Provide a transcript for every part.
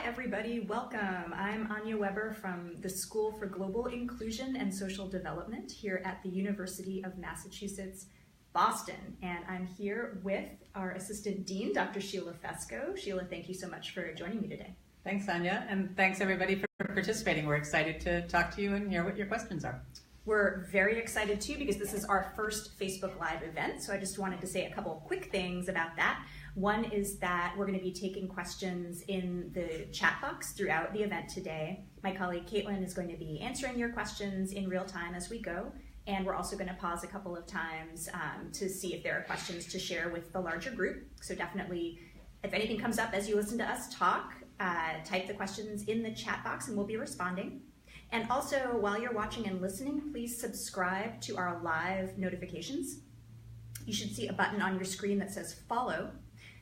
everybody, welcome. I'm Anya Weber from the School for Global Inclusion and Social Development here at the University of Massachusetts, Boston. And I'm here with our Assistant Dean, Dr. Sheila Fesko. Sheila, thank you so much for joining me today. Thanks, Anya, and thanks everybody for participating. We're excited to talk to you and hear what your questions are. We're very excited too because this is our first Facebook Live event, so I just wanted to say a couple of quick things about that. One is that we're going to be taking questions in the chat box throughout the event today. My colleague Caitlin is going to be answering your questions in real time as we go, and we're also going to pause a couple of times to see if there are questions to share with the larger group. So definitely, if anything comes up as you listen to us talk, type the questions in the chat box and we'll be responding. And also, while you're watching and listening, please subscribe to our live notifications. You should see a button on your screen that says follow.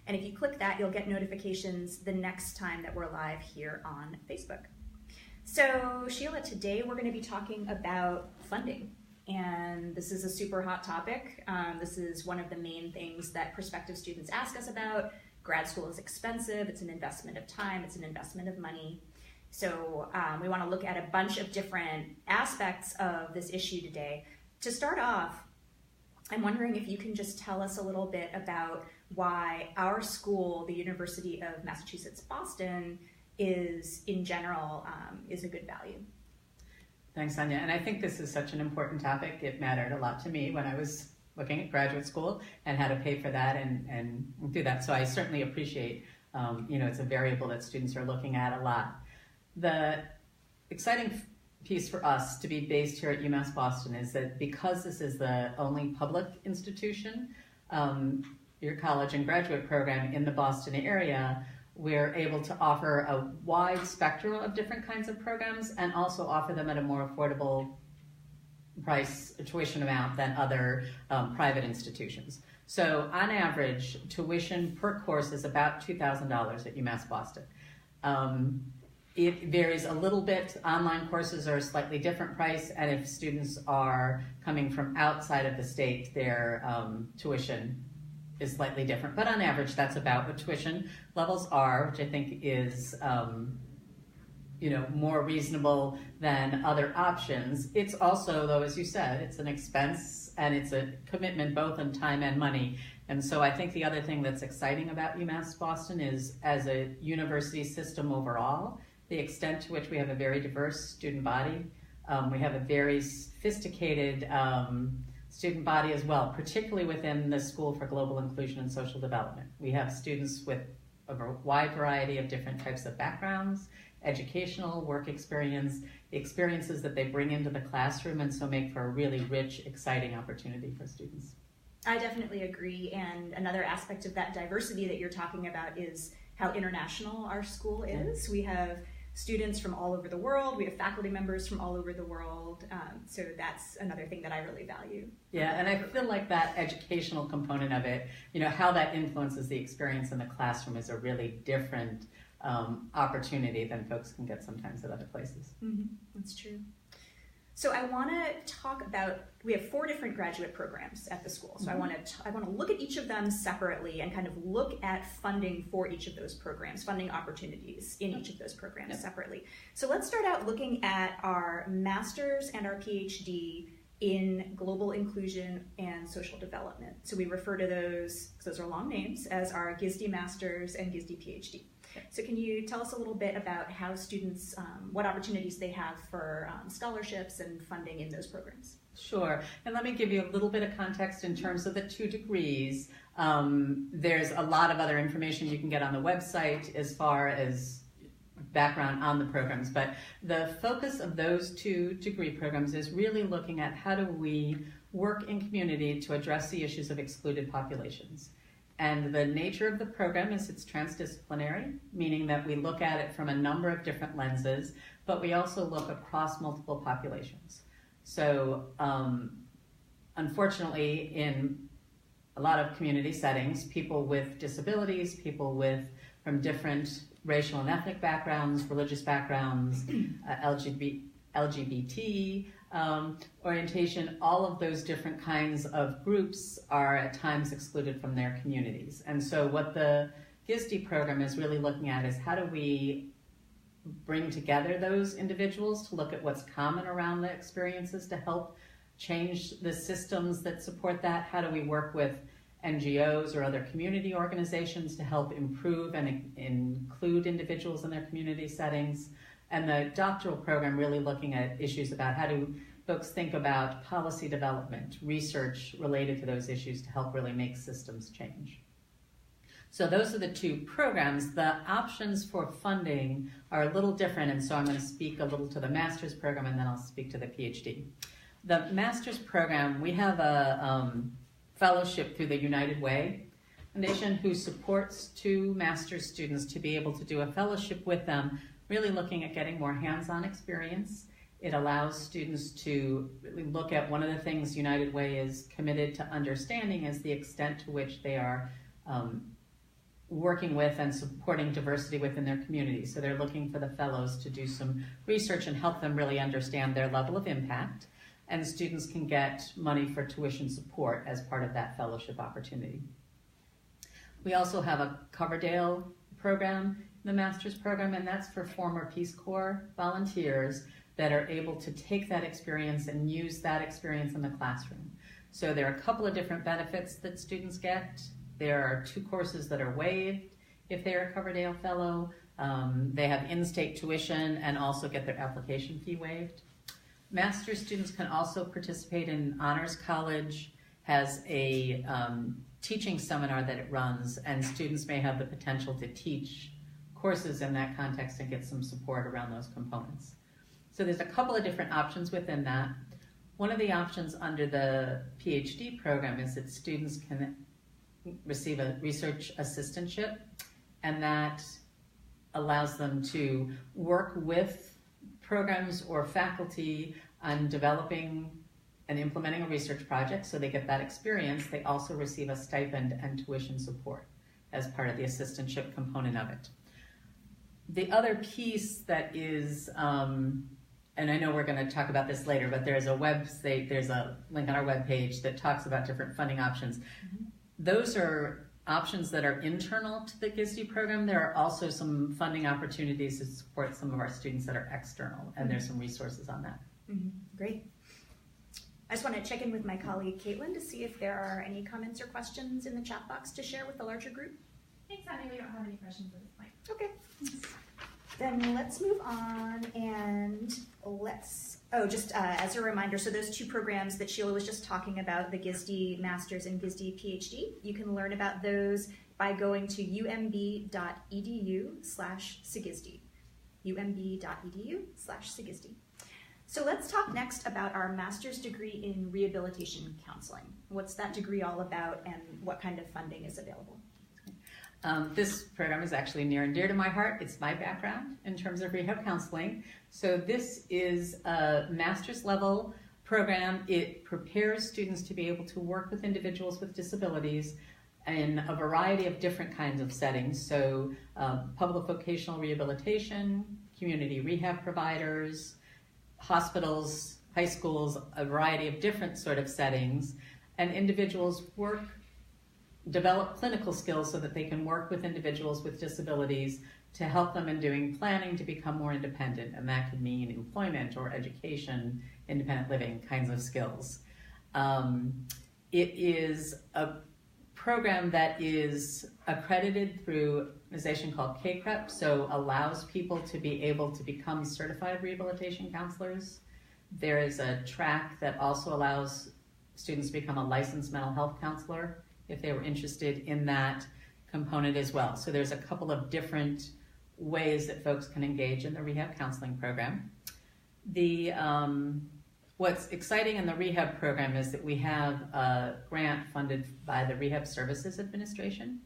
And if you click that, you'll get notifications the next time that we're live here on Facebook. So Sheila, today we're going to be talking about funding. And this is a super hot topic. This is one of the main things that prospective students ask us about. Grad school is expensive. It's an investment of time. It's an investment of money. So we want to look at a bunch of different aspects of this issue today. To start off, I'm wondering if you can just tell us a little bit about why our school, the University of Massachusetts Boston, is in general is a good value. Thanks, Anya. And I think this is such an important topic. It mattered a lot to me when I was looking at graduate school and how to pay for that and do that. So I certainly appreciate, it's a variable that students are looking at a lot. The exciting piece for us to be based here at UMass Boston is that because this is the only public institution, your college and graduate program in the Boston area, we're able to offer a wide spectrum of different kinds of programs and also offer them at a more affordable price tuition amount than other private institutions. So on average, tuition per course is about $2,000 at UMass Boston. It varies a little bit. Online courses are a slightly different price, and if students are coming from outside of the state, their tuition is slightly different. But on average, that's about what tuition levels are, which I think is more reasonable than other options. It's also, though, as you said, it's an expense and it's a commitment both in time and money. And so I think the other thing that's exciting about UMass Boston is, as a university system overall, the extent to which we have a very diverse student body. We have a very sophisticated student body as well, particularly within the School for Global Inclusion and Social Development. We have students with a wide variety of different types of backgrounds, educational, work experience, the experiences that they bring into the classroom, and so make for a really rich, exciting opportunity for students. I definitely agree, and another aspect of that diversity that you're talking about is how international our school is. We have students from all over the world, we have faculty members from all over the world, so that's another thing that I really value. Yeah, and I feel like that educational component of it, how that influences the experience in the classroom is a really different opportunity than folks can get sometimes at other places. Mm-hmm. That's true. So I want to talk about, we have 4 different graduate programs at the school. So I want to look at each of them separately and kind of look at funding for each of those programs, funding opportunities in each of those programs separately. So let's start out looking at our master's and our PhD in global inclusion and social development. So we refer to those, because those are long names, as our GISD Masters and GISD PhD. So can you tell us a little bit about how students, what opportunities they have for scholarships and funding in those programs? Sure, and let me give you a little bit of context in terms of the 2 degrees. There's a lot of other information you can get on the website as far as background on the programs, but the focus of those 2 degree programs is really looking at how do we work in community to address the issues of excluded populations. And the nature of the program is it's transdisciplinary, meaning that we look at it from a number of different lenses, but we also look across multiple populations. So unfortunately, in a lot of community settings, people with disabilities, people from different racial and ethnic backgrounds, religious backgrounds, LGBT orientation, all of those different kinds of groups are at times excluded from their communities. And so what the GISD program is really looking at is how do we bring together those individuals to look at what's common around the experiences to help change the systems that support that. How do we work with NGOs or other community organizations to help improve and include individuals in their community settings? And the doctoral program really looking at issues about how do folks think about policy development, research related to those issues to help really make systems change. So those are the two programs. The options for funding are a little different, and so I'm going to speak a little to the master's program and then I'll speak to the PhD. The master's program, we have a fellowship through the United Way Foundation who supports two master's students to be able to do a fellowship with them, really looking at getting more hands-on experience. It allows students to really look at one of the things United Way is committed to understanding is the extent to which they are working with and supporting diversity within their community. So they're looking for the fellows to do some research and help them really understand their level of impact. And students can get money for tuition support as part of that fellowship opportunity. We also have a Coverdale program, the master's program, and that's for former Peace Corps volunteers that are able to take that experience and use that experience in the classroom. So there are a couple of different benefits that students get. There are 2 courses that are waived if they're a Coverdale Fellow. They have in-state tuition and also get their application fee waived. Master's students can also participate in Honors College, has a teaching seminar that it runs, and students may have the potential to teach courses in that context and get some support around those components. So there's a couple of different options within that. One of the options under the PhD program is that students can receive a research assistantship, and that allows them to work with programs or faculty on developing and implementing a research project, so they get that experience. They also receive a stipend and tuition support as part of the assistantship component of it. The other piece that is, and I know we're going to talk about this later, but there's a website, there's a link on our webpage that talks about different funding options. Mm-hmm. Those are options that are internal to the GISD program. There are also some funding opportunities to support some of our students that are external, and there's some resources on that. Mm-hmm. Great. I just want to check in with my colleague Caitlin to see if there are any comments or questions in the chat box to share with the larger group. Thanks, Annie. We don't have any questions at this point. Okay. Then let's move on and let's, just as a reminder, so those 2 programs that Sheila was just talking about, the GISD Masters and GISD PhD, you can learn about those by going to umb.edu/SGISD, umb.edu/SGISD. So let's talk next about our master's degree in rehabilitation counseling. What's that degree all about and what kind of funding is available? This program is actually near and dear to my heart. It's my background in terms of rehab counseling. So this is a master's level program. It prepares students to be able to work with individuals with disabilities in a variety of different kinds of settings. So public vocational rehabilitation, community rehab providers, hospitals, high schools, a variety of different sort of settings. And individuals develop clinical skills so that they can work with individuals with disabilities to help them in doing planning to become more independent. And that could mean employment or education, independent living kinds of skills. It is a program that is accredited through an organization called KCREP, so allows people to be able to become certified rehabilitation counselors. There is a track that also allows students to become a licensed mental health counselor if they were interested in that component as well. So there's a couple of different ways that folks can engage in the rehab counseling program. What's exciting in the rehab program is that we have a grant funded by the Rehab Services Administration.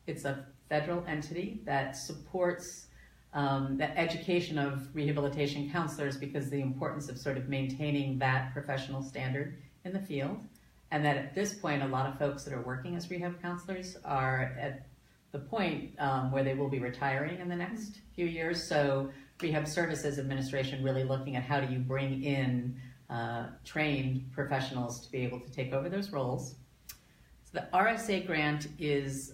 It's a federal entity that supports the education of rehabilitation counselors because of the importance of sort of maintaining that professional standard in the field. And that at this point, a lot of folks that are working as rehab counselors are at the point where they will be retiring in the next few years. So Rehab Services Administration really looking at how do you bring in trained professionals to be able to take over those roles. So the Rsa Grant is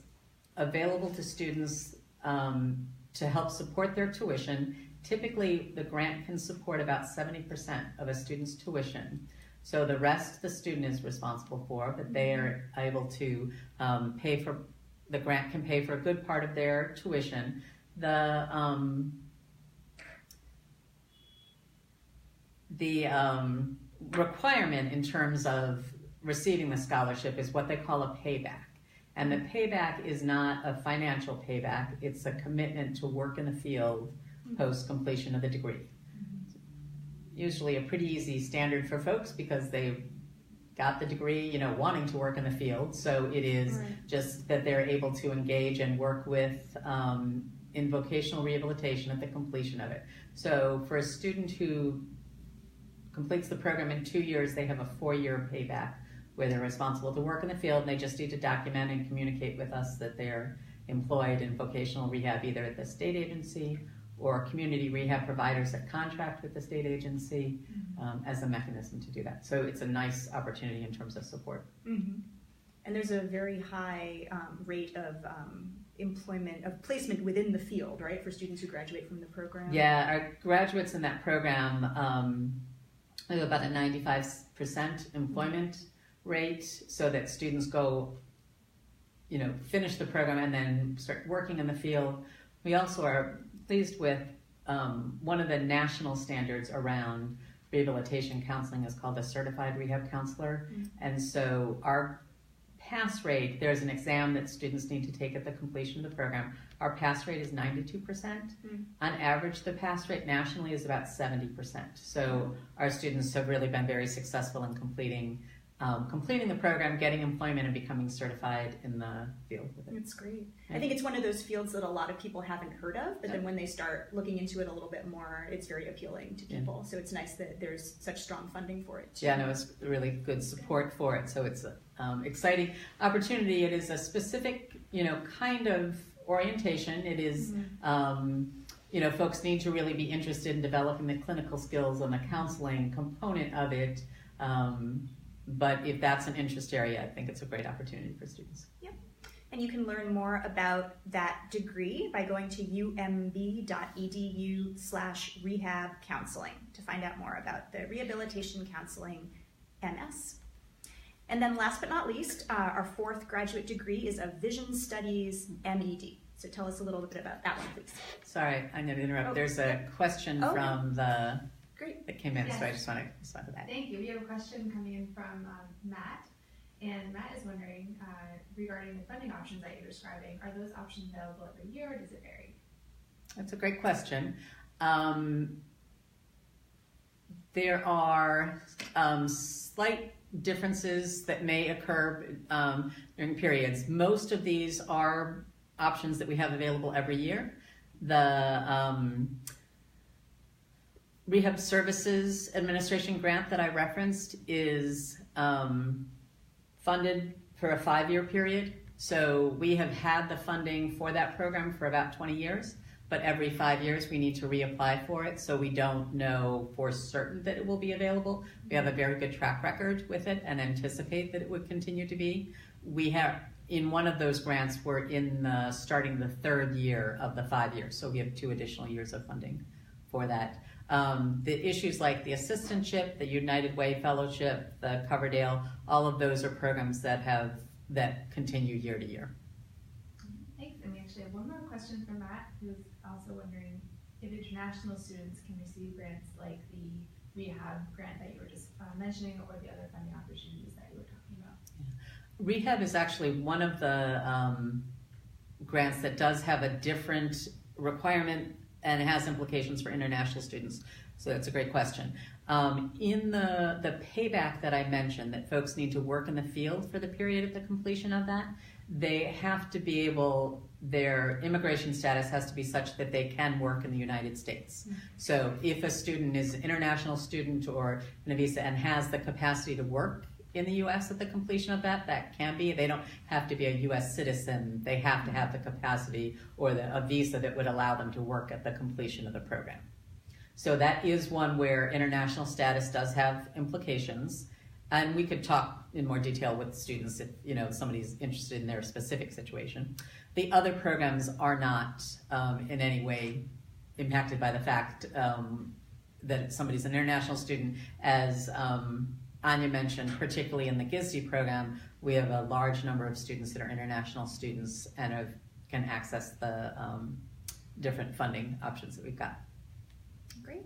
available to students to help support their tuition. Typically, the grant can support about 70% of a student's tuition. So the rest the student is responsible for, but they are able to the grant can pay for a good part of their tuition. The requirement in terms of receiving the scholarship is what they call a payback. And the payback is not a financial payback, it's a commitment to work in the field post completion of the degree. Usually a pretty easy standard for folks because they got the degree, wanting to work in the field. So it is just that they're able to engage and work with in vocational rehabilitation at the completion of it. So for a student who completes the program in 2 years, they have a 4-year payback where they're responsible to work in the field, and they just need to document and communicate with us that they're employed in vocational rehab either at the state agency or community rehab providers that contract with the state agency as a mechanism to do that. So it's a nice opportunity in terms of support. Mm-hmm. And there's a very high rate of placement within the field, right, for students who graduate from the program? Yeah, our graduates in that program we have about a 95% employment rate, so that students go, finish the program and then start working in the field. We also are pleased with one of the national standards around rehabilitation counseling is called a certified rehab counselor. And so our pass rate, there's an exam that students need to take at the completion of the program. Our pass rate is 92%. On average, the pass rate nationally is about 70%. So our students have really been very successful in completing the program, getting employment, and becoming certified in the field with it. That's great. I think it's one of those fields that a lot of people haven't heard of, but then when they start looking into it a little bit more, it's very appealing to people. Yeah. So it's nice that there's such strong funding for it too. Yeah, no, it's really good support for it. So it's an exciting opportunity. It is a specific, kind of orientation. It is, folks need to really be interested in developing the clinical skills and the counseling component of it. But if that's an interest area, I think it's a great opportunity for students. Yep. And you can learn more about that degree by going to umb.edu/rehab counseling to find out more about the Rehabilitation Counseling MS. And then last but not least, our 4th graduate degree is a Vision Studies MED. So tell us a little bit about that one, please. Sorry, I'm going to interrupt. There's a question from the... Great. That came in, so I just want to respond to that. Thank you. We have a question coming in from Matt, and Matt is wondering regarding the funding options that you're describing, are those options available every year or does it vary? That's a great question. There are slight differences that may occur during periods. Most of these are options that we have available every year. The Rehab Services Administration grant that I referenced is funded for a 5-year period. So we have had the funding for that program for about 20 years, but every 5 years we need to reapply for it. So we don't know for certain that it will be available. We have a very good track record with it and anticipate that it would continue to be. We have, in one of those grants, we're starting the 3rd year of the 5 years. So we have 2 additional years of funding for that. The issues like the Assistantship, the United Way Fellowship, the Coverdale, all of those are programs that continue year to year. Thanks. And we actually have one more question from Matt, who's also wondering if international students can receive grants like the rehab grant that you were just mentioning, or the other funding opportunities that you were talking about. Yeah. Rehab is actually one of the grants that does have a different requirement and it has implications for international students. So that's a great question. In the payback that I mentioned, that folks need to work in the field for the period of the completion of that, they have to be able, their immigration status has to be such that they can work in the United States. So if a student is an international student or in a visa and has the capacity to work in the U.S. at the completion of that can be. They don't have to be a U.S. citizen. They have to have the capacity or a visa that would allow them to work at the completion of the program. So that is one where international status does have implications. And we could talk in more detail with students if somebody's interested in their specific situation. The other programs are not in any way impacted by the fact that somebody's an international student. As Anya mentioned, particularly in the GISD program, we have a large number of students that are international students and can access the different funding options that we've got. Great.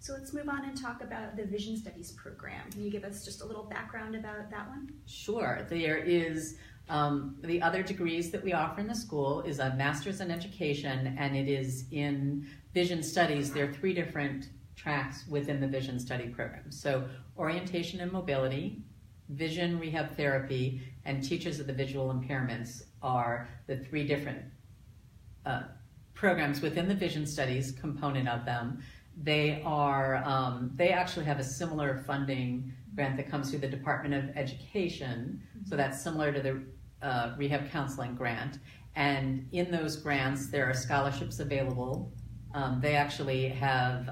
So let's move on and talk about the Vision Studies program. Can you give us just a little background about that one? Sure. There is the other degrees that we offer in the school is a Master's in Education, and it is in Vision Studies. There are 3 different tracks within the Vision Study program. So Orientation and Mobility, Vision Rehab Therapy, and Teachers of the Visual Impairments are the 3 different programs within the Vision Studies component of them. They actually have a similar funding grant that comes through the Department of Education, so that's similar to the Rehab Counseling Grant. And in those grants, there are scholarships available. They actually have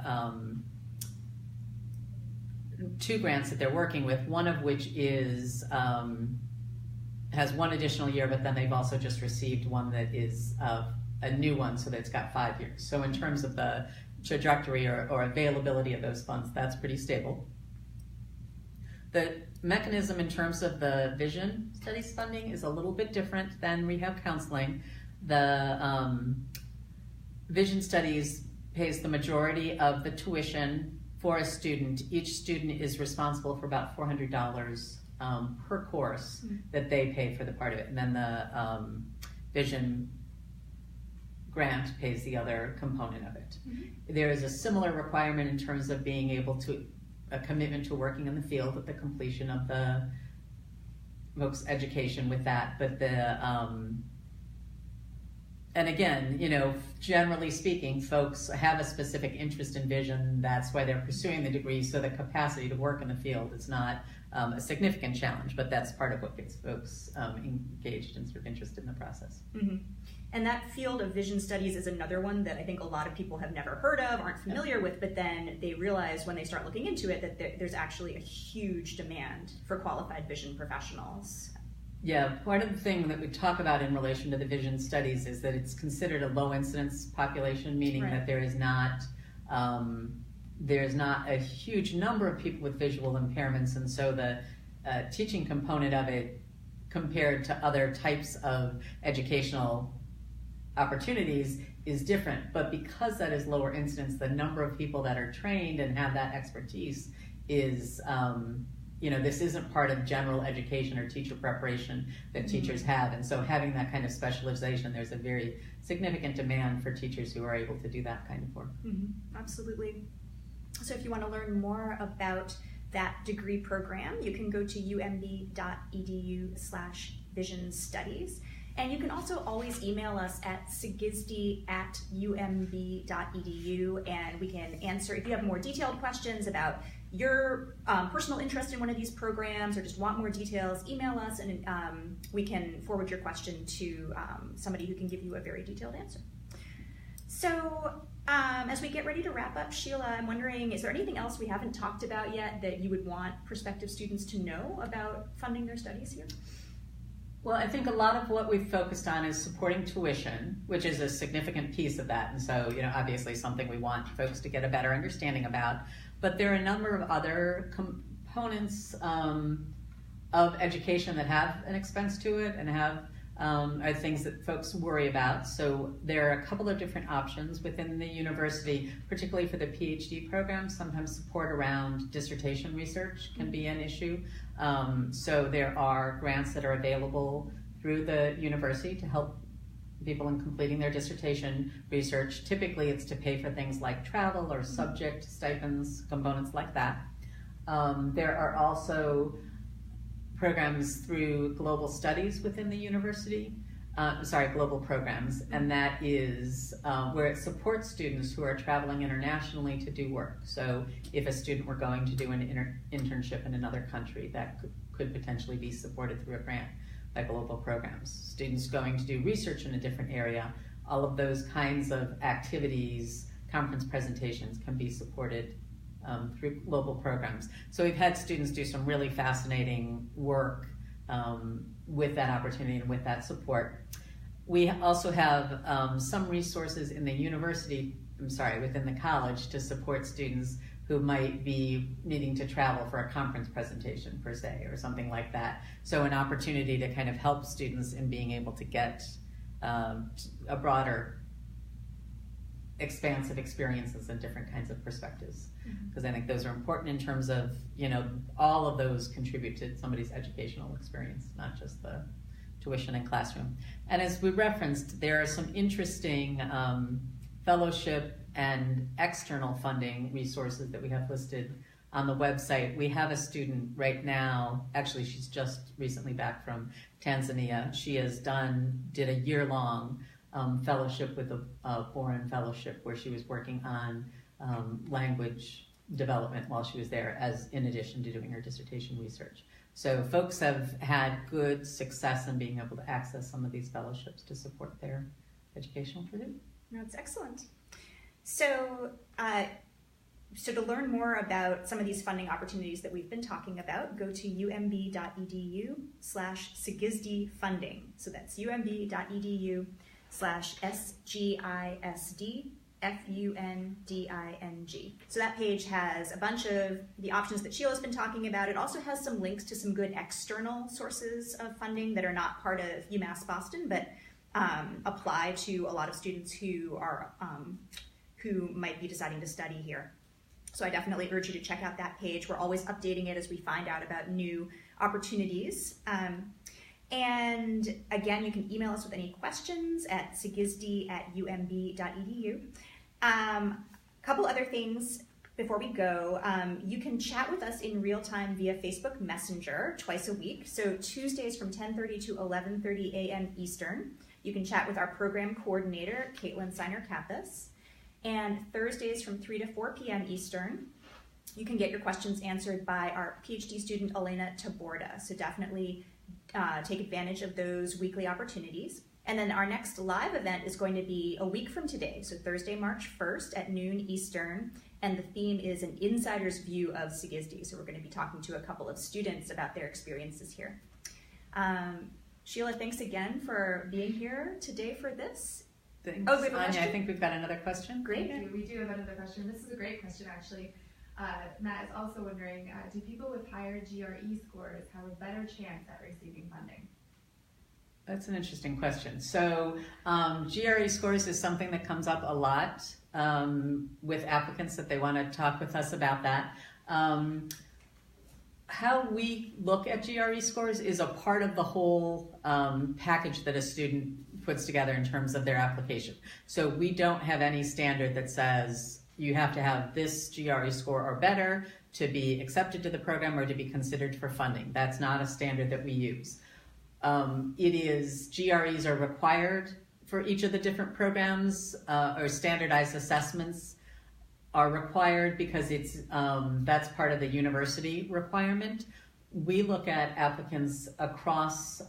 2 grants that they're working with, one of which is has 1 additional year, but then they've also just received one that is a new one, so that it's got 5 years. So in terms of the trajectory or availability of those funds, that's pretty stable. The mechanism in terms of the Vision Studies funding is a little bit different than Rehab Counseling. The Vision Studies pays the majority of the tuition for a student. Each student is responsible for about $400 per course that they pay for the part of it. And then the Vision Grant pays the other component of it. There is a similar requirement in terms of being able to, a commitment to working in the field at the completion of the folks' education with that. But and again, you know, generally speaking, folks have a specific interest in vision. That's why they're pursuing the degree, so the capacity to work in the field is not a significant challenge, but that's part of what gets folks engaged and sort of interested in the process. And that field of Vision Studies is another one that I think a lot of people have never heard of, aren't familiar with, but then they realize when they start looking into it that there's actually a huge demand for qualified vision professionals. Yeah, part of the thing that we talk about in relation to the Vision Studies is that it's considered a low incidence population, meaning that there's not a huge number of people with visual impairments, and so the teaching component of it compared to other types of educational opportunities is different. But because that is lower incidence, the number of people that are trained and have that expertise is you know, this isn't part of general education or teacher preparation that teachers have. And so having that kind of specialization, there's a very significant demand for teachers who are able to do that kind of work. Absolutely. So if you want to learn more about that degree program, you can go to umb.edu/vision studies. And you can also always email us at sgisd@umb.edu, and we can answer, if you have more detailed questions about your personal interest in one of these programs or just want more details, email us and we can forward your question to somebody who can give you a very detailed answer. So as we get ready to wrap up, Sheila, I'm wondering, is there anything else we haven't talked about yet that you would want prospective students to know about funding their studies here? Well, I think a lot of what we've focused on is supporting tuition, which is a significant piece of that. And so, you know, obviously something we want folks to get a better understanding about. But there are a number of other components of education that have an expense to it and have are things that folks worry about. So there are a couple of different options within the university, particularly for the PhD program. Sometimes support around dissertation research can be an issue. So there are grants that are available through the university to help people in completing their dissertation research. Typically it's to pay for things like travel or subject stipends, components like that. There are also programs through global studies within the university, global programs, and that is where it supports students who are traveling internationally to do work. So if a student were going to do an internship in another country, that could potentially be supported through a grant by global programs. Students going to do research in a different area, all of those kinds of activities, conference presentations can be supported through global programs. So we've had students do some really fascinating work with that opportunity and with that support. we also have some resources in the university, within the college to support students who might be needing to travel for a conference presentation per se, or something like that. So an opportunity to kind of help students in being able to get a broader expanse of experiences and different kinds of perspectives. Because I think those are important in terms of, all of those contribute to somebody's educational experience, not just the tuition and classroom. And as we referenced, there are some interesting fellowship and external funding resources that we have listed on the website. We have a student right now, actually she's just recently back from Tanzania. She did a year-long fellowship with a foreign fellowship where she was working on language development while she was there, as in addition to doing her dissertation research. So folks have had good success in being able to access some of these fellowships to support their educational pursuit. That's excellent. So, to learn more about some of these funding opportunities that we've been talking about, go to umb.edu/SGISD Funding. So that's umb.edu/SGISD Funding. So that page has a bunch of the options that Sheila's been talking about. It also has some links to some good external sources of funding that are not part of UMass Boston, but apply to a lot of students who might be deciding to study here. So I definitely urge you to check out that page. We're always updating it as we find out about new opportunities. And again, you can email us with any questions at sgisd@umb.edu. Couple other things before we go. You can chat with us in real time via Facebook Messenger twice a week. So Tuesdays from 10:30 to 11:30 a.m. Eastern. You can chat with our program coordinator, Caitlin Siner-Kappas. And Thursdays from 3 to 4 p.m. Eastern, you can get your questions answered by our PhD student, Elena Taborda. So definitely take advantage of those weekly opportunities. And then our next live event is going to be a week from today, so Thursday, March 1st at noon Eastern. And the theme is an insider's view of SGISD. So we're going to be talking to a couple of students about their experiences here. Sheila, thanks again for being here today for this. Thanks. Oh, we have a Anya, question? I think we've got another question. Great. Thank you. We do have another question. This is a great question, actually. Matt is also wondering, do people with higher GRE scores have a better chance at receiving funding? That's an interesting question. So GRE scores is something that comes up a lot with applicants that they want to talk with us about that. How we look at GRE scores is a part of the whole package that a student puts together in terms of their application. So we don't have any standard that says you have to have this GRE score or better to be accepted to the program or to be considered for funding. That's not a standard that we use. GREs are required for each of the different programs, or standardized assessments are required because that's part of the university requirement. We look at applicants across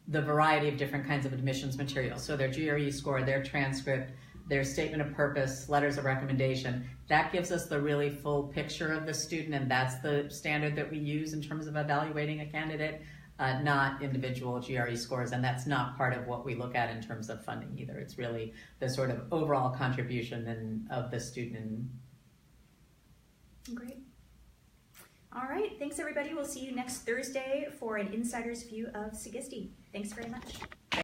the variety of different kinds of admissions materials. So their GRE score, their transcript, their statement of purpose, letters of recommendation, that gives us the really full picture of the student, and that's the standard that we use in terms of evaluating a candidate, not individual GRE scores, and that's not part of what we look at in terms of funding either. It's really the sort of overall contribution of the student. Great. All right, thanks everybody. We'll see you next Thursday for an insider's view of SGISD. Thanks very much.